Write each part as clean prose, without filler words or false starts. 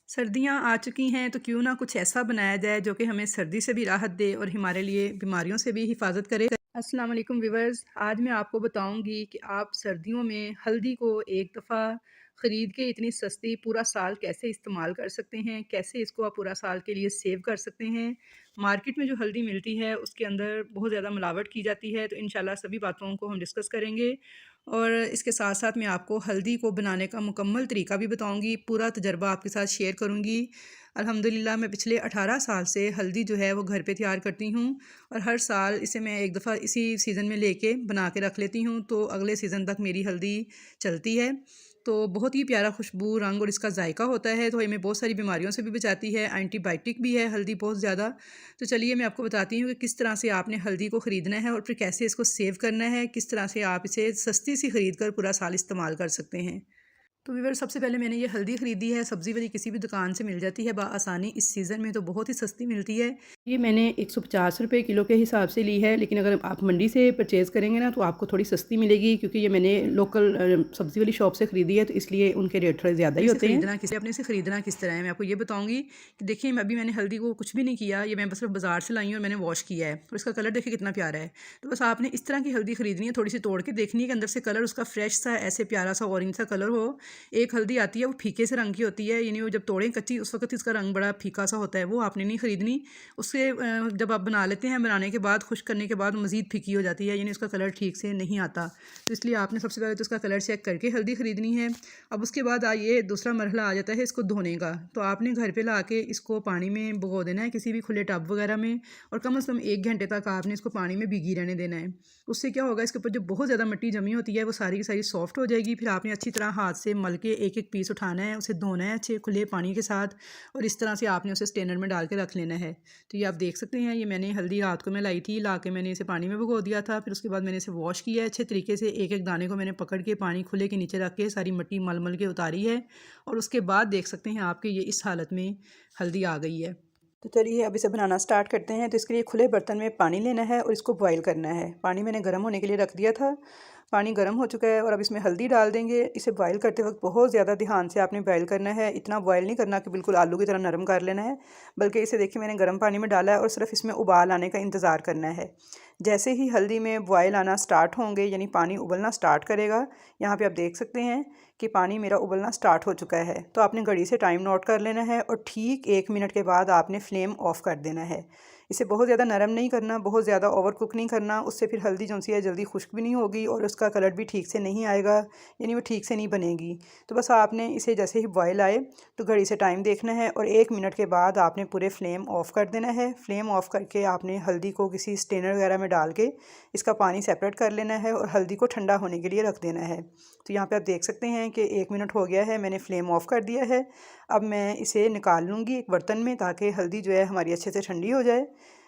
सर्दियाँ आ चुकी हैं तो क्यों ना कुछ ऐसा बनाया जाए जो कि हमें सर्दी से भी राहत दे और हमारे लिए बीमारियों से भी हिफाजत करे। अस्सलाम वालेकुम व्यूअर्स, आज मैं आपको बताऊंगी कि आप सर्दियों में हल्दी को एक दफ़ा ख़रीद के इतनी सस्ती पूरा साल कैसे इस्तेमाल कर सकते हैं, कैसे इसको आप पूरा साल के लिए सेव कर सकते हैं। मार्केट में जो हल्दी मिलती है उसके अंदर बहुत ज़्यादा मिलावट की जाती है, तो इंशाल्लाह सभी बातों को हम डिस्कस करेंगे। और इसके साथ साथ मैं आपको हल्दी को बनाने का मुकम्मल तरीका भी बताऊंगी, पूरा तजर्बा आपके साथ शेयर करूंगी। अल्हम्दुलिल्लाह मैं पिछले 18 साल से हल्दी जो है वो घर पे तैयार करती हूँ और हर साल इसे मैं एक दफ़ा इसी सीज़न में लेके बना के रख लेती हूँ, तो अगले सीज़न तक मेरी हल्दी चलती है। तो बहुत ही प्यारा खुशबू, रंग और इसका जायका होता है, तो हमें बहुत सारी बीमारियों से भी बचाती है, एंटीबायोटिक भी है हल्दी बहुत ज़्यादा। तो चलिए मैं आपको बताती हूँ कि किस तरह से आपने हल्दी को ख़रीदना है और फिर कैसे इसको सेव करना है, किस तरह से आप इसे सस्ती सी ख़रीद कर पूरा साल इस्तेमाल कर सकते हैं। तो व्यूअर, सबसे पहले मैंने ये हल्दी ख़रीदी है, सब्ज़ी वाली किसी भी दुकान से मिल जाती है बआसानी, इस सीज़न में तो बहुत ही सस्ती मिलती है। ये मैंने 150 रुपये किलो के हिसाब से ली है, लेकिन अगर आप मंडी से परचेज़ करेंगे ना तो आपको थोड़ी सस्ती मिलेगी, क्योंकि ये मैंने लोकल सब्ज़ी वाली शॉप से ख़रीदी है, तो इसलिए उनके रेट थोड़े ज़्यादा ही होते हैं। अपने से ख़रीदना किस तरह है मैं आपको ये बताऊँगी कि देखिए, अभी मैंने हल्दी को कुछ भी नहीं किया, ये मैं बस सिर्फ बाज़ार से लाई हूँ और मैंने वॉश किया है, और इसका कलर देखिए कितना प्यारा है। तो बस आपने इस तरह की हल्दी ख़रीदनी है, थोड़ी सी तोड़ के देखनी है कि अंदर से कलर उसका फ्रेश सा ऐसे प्यारा सा ऑरेंज सा कलर हो। एक हल्दी आती है वो फीके से रंग की होती है, यानी वो जब तोड़ें कच्ची उस वक्त इसका रंग बड़ा फीका सा होता है, वो आपने नहीं ख़रीदनी। उससे जब आप बना लेते हैं, बनाने के बाद खुश्क करने के बाद मज़ीद फीकी हो जाती है, यानी उसका कलर ठीक से नहीं आता। तो इसलिए आपने सबसे पहले तो उसका कलर चेक करके हल्दी ख़रीदनी है। अब उसके बाद आइए दूसरा मरहला आ जाता है इसको धोने का। तो आपने घर पे ला के इसको पानी में भिगो देना है किसी भी खुले टब वगैरह में, और कम से कम 1 घंटे तक आपने इसको पानी में भीगी रहने देना है। उससे क्या होगा, इसके ऊपर जो बहुत ज़्यादा मिट्टी जमी होती है वो सारी की सारी सॉफ्ट हो जाएगी। फिर आपने अच्छी तरह हाथ से मल के एक एक पीस उठाना है, उसे धोना है अच्छे खुले पानी के साथ, और इस तरह से आपने उसे स्ट्रेनर में डाल के रख लेना है। तो ये आप देख सकते हैं, ये मैंने हल्दी रात को मैं लाई थी, ला के मैंने इसे पानी में भिगो दिया था। फिर उसके बाद मैंने इसे वॉश किया है अच्छे तरीके से, एक एक दाने को मैंने पकड़ के पानी खुले के नीचे रख के सारी मिट्टी मल मल के उतारी है, और उसके बाद देख सकते हैं आपके ये इस हालत में हल्दी आ गई है। तो चलिए अब इसे बनाना स्टार्ट करते हैं। तो इसके लिए खुले बर्तन में पानी लेना है और इसको बॉईल करना है। पानी मैंने गर्म होने के लिए रख दिया था, पानी गर्म हो चुका है, और अब इसमें हल्दी डाल देंगे। इसे बॉईल करते वक्त बहुत ज़्यादा ध्यान से आपने बॉईल करना है, इतना बॉईल नहीं करना कि बिल्कुल आलू की तरह नरम कर लेना है, बल्कि इसे देखिए मैंने गर्म पानी में डाला है और सिर्फ इसमें उबाल आने का इंतज़ार करना है। जैसे ही हल्दी में बॉयल आना स्टार्ट होंगे, यानी पानी उबलना स्टार्ट करेगा, यहाँ पे आप देख सकते हैं कि पानी मेरा उबलना स्टार्ट हो चुका है। तो आपने घड़ी से टाइम नोट कर लेना है और ठीक 1 मिनट के बाद आपने फ्लेम ऑफ़ कर देना है। इसे बहुत ज़्यादा नरम नहीं करना, बहुत ज़्यादा ओवर कुक नहीं करना, उससे फिर हल्दी जो सी है जल्दी खुश्क भी नहीं होगी और उसका कलर भी ठीक से नहीं आएगा, यानी वो ठीक से नहीं बनेगी। तो बस आपने इसे जैसे ही बॉयल आए तो घड़ी से टाइम देखना है और 1 मिनट के बाद आपने पूरे फ्लेम ऑफ़ कर देना है। फ्लेम ऑफ़ करके आपने हल्दी को किसी स्ट्रेनर वगैरह में डाल के इसका पानी सेपरेट कर लेना है और हल्दी को ठंडा होने के लिए रख देना है। तो यहाँ पे आप देख सकते हैं कि 1 मिनट हो गया है, मैंने फ्लेम ऑफ़ कर दिया है। अब मैं इसे निकाल लूँगी एक बर्तन में, ताकि हल्दी जो है हमारी अच्छे से ठंडी हो जाए।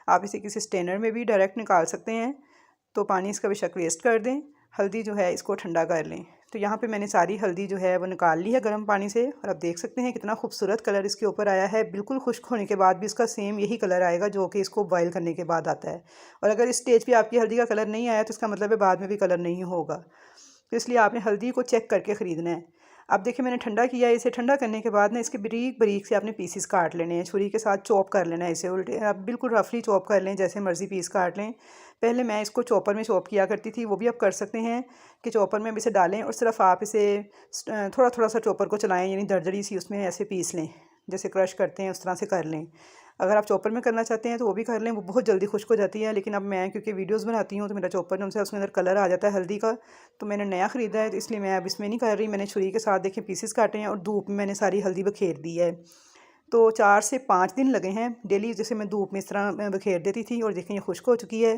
आप इसे किसी स्ट्रेनर में भी डायरेक्ट निकाल सकते हैं, तो पानी इसका बेशक वेस्ट कर दें, हल्दी जो है इसको ठंडा कर लें। तो यहाँ पे मैंने सारी हल्दी जो है वो निकाल ली है गर्म पानी से, और आप देख सकते हैं कितना खूबसूरत कलर इसके ऊपर आया है। बिल्कुल खुश्क होने के बाद भी इसका सेम यही कलर आएगा जो कि इसको बॉयल करने के बाद आता है। और अगर इस स्टेज पे आपकी हल्दी का कलर नहीं आया तो इसका मतलब है बाद में भी कलर नहीं होगा। तो इसलिए आपने हल्दी को चेक करके ख़रीदना है। अब देखिए मैंने ठंडा किया है, इसे ठंडा करने के बाद ना इसके बारीक बारीक से आपने पीसेस काट लेने हैं, छुरी के साथ चॉप कर लेना है इसे। उल्टे आप बिल्कुल रफली चॉप कर लें, जैसे मर्ज़ी पीस काट लें। पहले मैं इसको चॉपर में चॉप किया करती थी, वो भी आप कर सकते हैं कि चॉपर में अब इसे डालें और सिर्फ आप इसे थोड़ा थोड़ा सा चॉपर को चलाएँ, यानी दरदरी सी उसमें ऐसे पीस लें, जैसे क्रश करते हैं उस तरह से कर लें। अगर आप चॉपर में करना चाहते हैं तो वो भी कर लें, वो बहुत जल्दी खुश्क हो जाती है। लेकिन अब मैं क्योंकि वीडियोज़ बनाती हूँ तो मेरा चॉपर जो है उसके अंदर कलर आ जाता है हल्दी का, तो मैंने नया ख़रीदा है, तो इसलिए मैं अब इसमें नहीं कर रही। मैंने छुरी के साथ देखें पीसेस काटे हैं और धूप में मैंने सारी हल्दी बखेर दी है। तो 4 से 5 दिन लगे हैं डेली, जैसे मैं धूप में इस तरह बखेर देती थी, और देखें ये खुश्क हो चुकी है।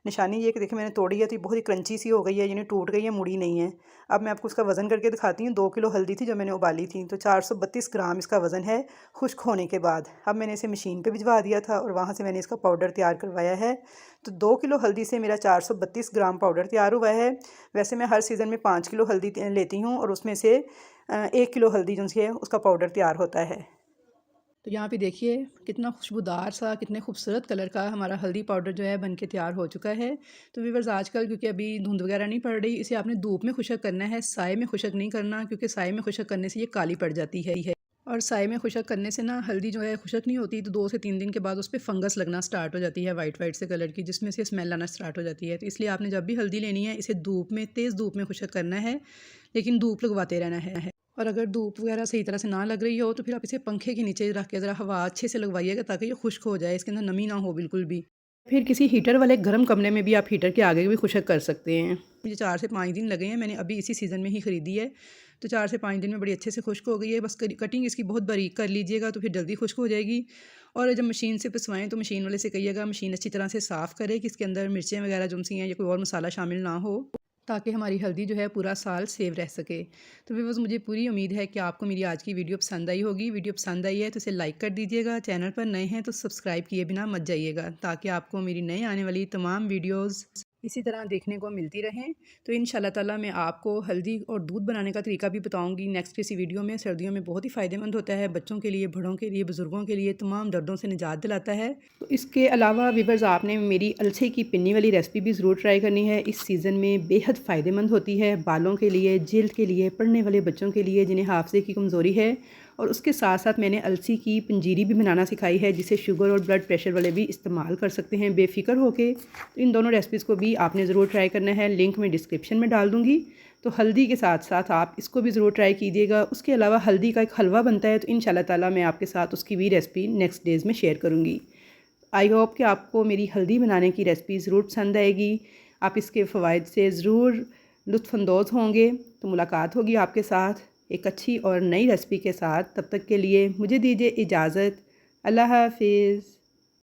निशानी ये कि देखिए मैंने तोड़ी है तो ये बहुत ही क्रंची सी हो गई है, यानी टूट गई है, मुड़ी नहीं है। अब मैं आपको उसका वज़न करके दिखाती हूँ। 2 किलो हल्दी थी जो मैंने उबाली थी, तो 432 ग्राम इसका वज़न है खुश्क होने के बाद। अब मैंने इसे मशीन पे भिजवा दिया था और वहाँ से मैंने इसका पाउडर तैयार करवाया है। तो 2 किलो हल्दी से मेरा 432 ग्राम पाउडर तैयार हुआ है। वैसे मैं हर सीज़न में 5 किलो हल्दी लेती हूँ और उसमें से 1 किलो हल्दी जो सी है उसका पाउडर तैयार होता है। तो यहाँ पे देखिए कितना खुशबूदार सा, कितने खूबसूरत कलर का हमारा हल्दी पाउडर जो है बनके तैयार हो चुका है। तो व्यूअर्स, आजकल क्योंकि अभी धुंध वगैरह नहीं पड़ रही, इसे आपने धूप में खुशक करना है, साए में खुशक नहीं करना, क्योंकि साए में खुशक करने से ये काली पड़ जाती है। और साए में खुशक करने से ना हल्दी जो है खुशक नहीं होती, तो 2 से 3 दिन के बाद उस पे फंगस लगना स्टार्ट हो जाती है वाइट वाइट से कलर की, जिसमें से स्मेल आना स्टार्ट हो जाती है। तो इसलिए आपने जब भी हल्दी लेनी है इसे धूप में, तेज़ धूप में खुशक करना है, लेकिन धूप लगवाते रहना है। और अगर धूप वगैरह सही तरह से ना लग रही हो तो फिर आप इसे पंखे के नीचे रख के ज़रा हवा अच्छे से लगवाइएगा, ताकि ये खुश्क हो जाए, इसके अंदर नमी ना हो बिल्कुल भी। फिर किसी हीटर वाले गर्म कमरे में भी आप हीटर के आगे भी खुशक कर सकते हैं। मुझे 4 से 5 दिन लगे हैं, मैंने अभी इसी सीज़न में ही ख़रीदी है। तो 4 से 5 दिन में बड़ी अच्छे से खुश्क हो गई है। बस कटिंग इसकी बहुत बारीक कर लीजिएगा तो फिर जल्दी खुश्क हो जाएगी। और जब मशीन से पिसवाएँ तो मशीन वाले से कहिएगा मशीन अच्छी तरह से साफ़ करे कि इसके अंदर मिर्चें वगैरह जो सी हैं या कोई और मसाला शामिल ना हो, ताकि हमारी हल्दी जो है पूरा साल सेव रह सके। तो व्यूअर्स, मुझे पूरी उम्मीद है कि आपको मेरी आज की वीडियो पसंद आई होगी। वीडियो पसंद आई है तो इसे लाइक कर दीजिएगा। चैनल पर नए हैं तो सब्सक्राइब किए बिना मत जाइएगा, ताकि आपको मेरी नई आने वाली तमाम वीडियोज़ इसी तरह देखने को मिलती रहें। तो इंशाल्लाह ताला मैं आपको हल्दी और दूध बनाने का तरीका भी बताऊंगी नेक्स्ट किसी वीडियो में। सर्दियों में बहुत ही फ़ायदेमंद होता है, बच्चों के लिए, बड़ों के लिए, बुज़ुर्गों के लिए, तमाम दर्दों से निजात दिलाता है। तो इसके अलावा व्यूअर्स, आपने मेरी अलसे की पिन्नी वाली रेसिपी भी ज़रूर ट्राई करनी है। इस सीज़न में बेहद फ़ायदेमंद होती है, बालों के लिए, जिल्द के लिए, पढ़ने वाले बच्चों के लिए जिन्हें हाफ़्ज़े की कमज़ोरी है। और उसके साथ साथ मैंने अलसी की पंजीरी भी बनाना सिखाई है, जिसे शुगर और ब्लड प्रेशर वाले भी इस्तेमाल कर सकते हैं बेफ़िक्र होके। तो इन दोनों रेसिपीज़ को भी आपने ज़रूर ट्राई करना है, लिंक मैं डिस्क्रिप्शन में डाल दूँगी। तो हल्दी के साथ साथ आप इसको भी ज़रूर ट्राई कीजिएगा। उसके अलावा हल्दी का एक हलवा बनता है, तो इंशाल्लाह ताला मैं आपके साथ उसकी भी रेसिपी नेक्स्ट डेज़ में शेयर करूँगी। आई होप कि आपको मेरी हल्दी बनाने की रेसिपी ज़रूर पसंद आएगी, आप इसके फ़वाइद से ज़रूर लुत्फ़अंदोज़ होंगे। तो मुलाकात होगी आपके साथ एक अच्छी और नई रेसिपी के साथ। तब तक के लिए मुझे दीजिए इजाज़त। अल्लाह हाफ़िज़।